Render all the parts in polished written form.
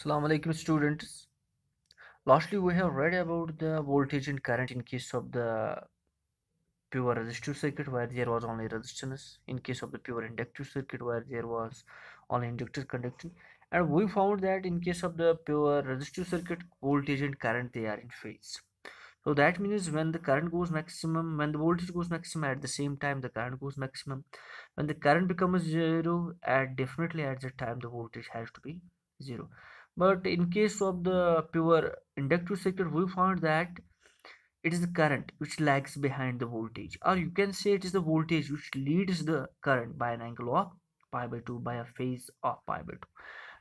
Assalamu alaikum students. Lastly, we have read about the voltage and current in case of the pure resistive circuit where there was only resistance, in case of the pure inductive circuit where there was only inductor conducting. And we found that in case of the pure resistive circuit, voltage and current they are in phase. So that means when the current goes maximum, when the voltage goes maximum, at the same time the current goes maximum. When the current becomes zero, definitely at that time the voltage has to be zero. But in case of the pure inductive circuit, we found that it is the current which lags behind the voltage, or you can say it is the voltage which leads the current by an angle of pi by 2, by a phase of pi by 2.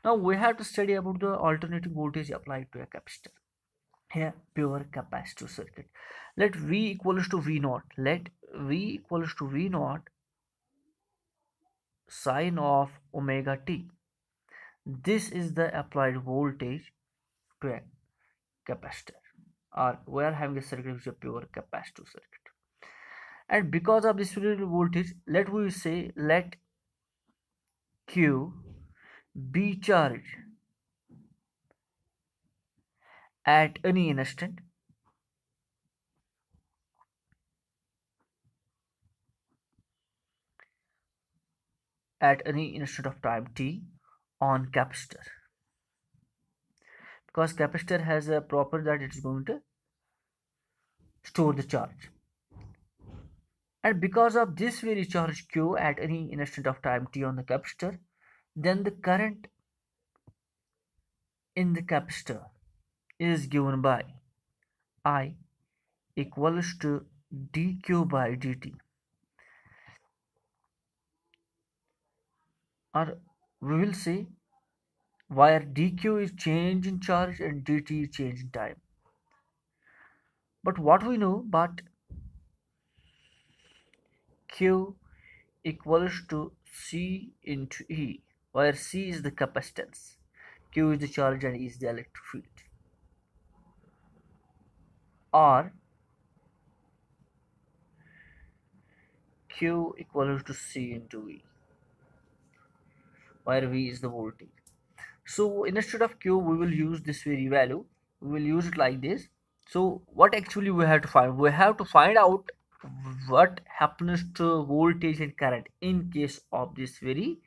Now we have to study about the alternating voltage applied to a capacitor. Here, pure capacitive circuit. Let V equals to V naught. Let V equals to V naught sine of omega t. This is the applied voltage to a capacitor, or we are having a circuit which is a pure capacitive circuit. And because of this voltage, let we say let Q be charged at any instant of time t on capacitor, because capacitor has a property that it is going to store the charge. And because of this very charge q at any instant of time t on the capacitor, then the current in the capacitor is given by I equals to dq by dt, or we will say where dq is change in charge and dt is change in time. But what we know, but q equals to c into e, where c is the capacitance, q is the charge, and e is the electric field. Or q equals to c into v, where v is the voltage. So instead of q we will use this very value, we will use it like this. So what actually we have to find, we have to find out what happens to voltage and current in case of this very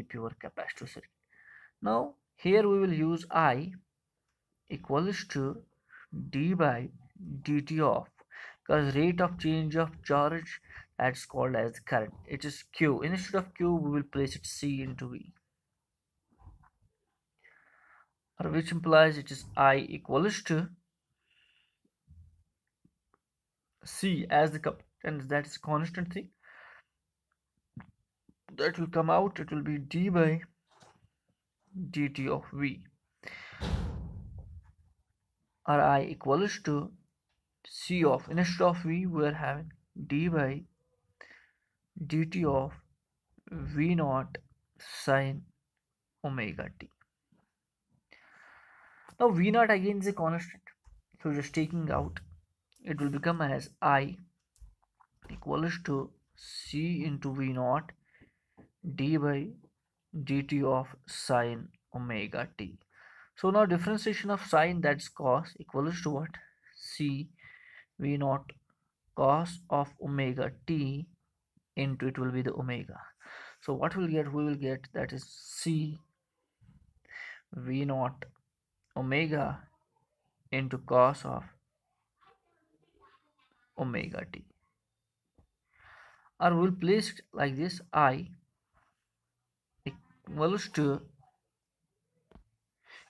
pure capacitor circuit. Now here we will use I equals to d by dt of, because rate of change of charge, that's called as current, it is q. Instead of q we will place it c into v, or which implies it is I equals to c as the and that is constant thing that will come out, it will be d by dt of v, or I equals to c of, instead of v we are having d by dt of v naught sine omega t. Now v naught again is a constant, so just taking out, it will become as I equals to c into v naught d by dt of sine omega t. So now differentiation of sine, that's cos, equals to what? C v naught cos of omega t into, it will be the omega. So what we'll get, we will get that is C v naught omega into cos of omega t, or we'll place it like this, I equals to,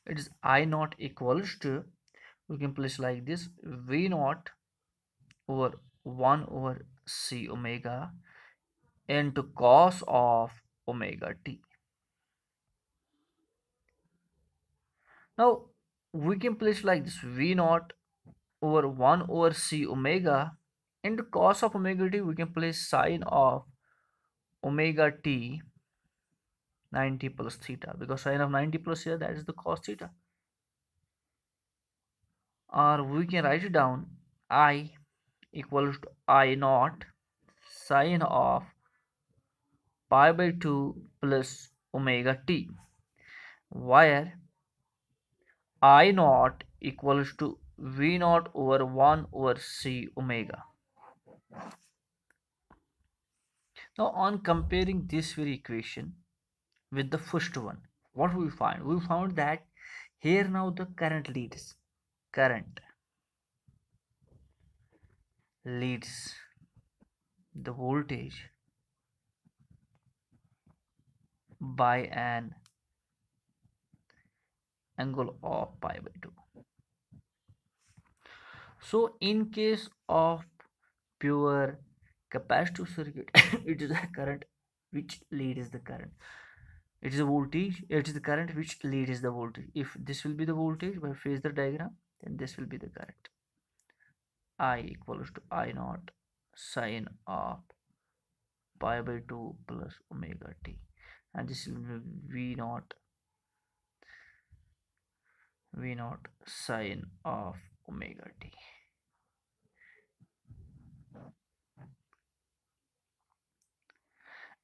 it is I naught equals to, we can place like this, v naught over 1 over c omega into cos of omega t. Now we can place like this, v naught over 1 over c omega into cos of omega t, we can place sine of omega t 90 plus theta, because sine of 90 plus here, that is the cos theta. Or we can write it down, I equals to I naught sine of pi by 2 plus omega t, where I naught equals to V naught over 1 over C omega. Now on comparing this very equation with the first one, what we find? We found that here now the current leads the voltage by an angle of pi by 2. So in case of pure capacitive circuit, it is the current which leads the current. It is a voltage, it is the current which leads the voltage. If this will be the voltage by phasor diagram, then this will be the current. I equals to I naught sine of pi by 2 plus omega t, and this will be v naught sine of omega t.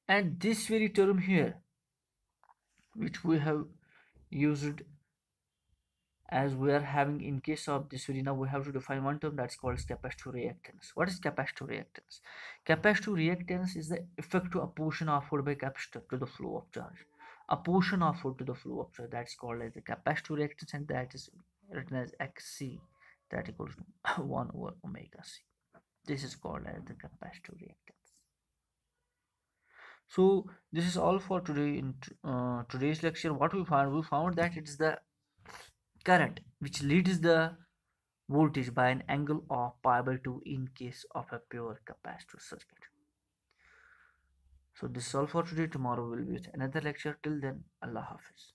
And this very term here, which we have used as we are having in case of this video, now we have to define one term that's called capacitive reactance. What is capacitive reactance? Capacitive reactance is the effective opposition offered by capacitor to the flow of charge. Opposition offered to the flow of charge, that's called as the capacitive reactance, and that is written as xc, that equals to 1 over omega c. This is called as the capacitive reactance. So this is all for today. In today's lecture, what we found that it is the current which leads the voltage by an angle of pi by 2 in case of a pure capacitor circuit. So this is all for today. Tomorrow will be with another lecture. Till then, Allah Hafiz.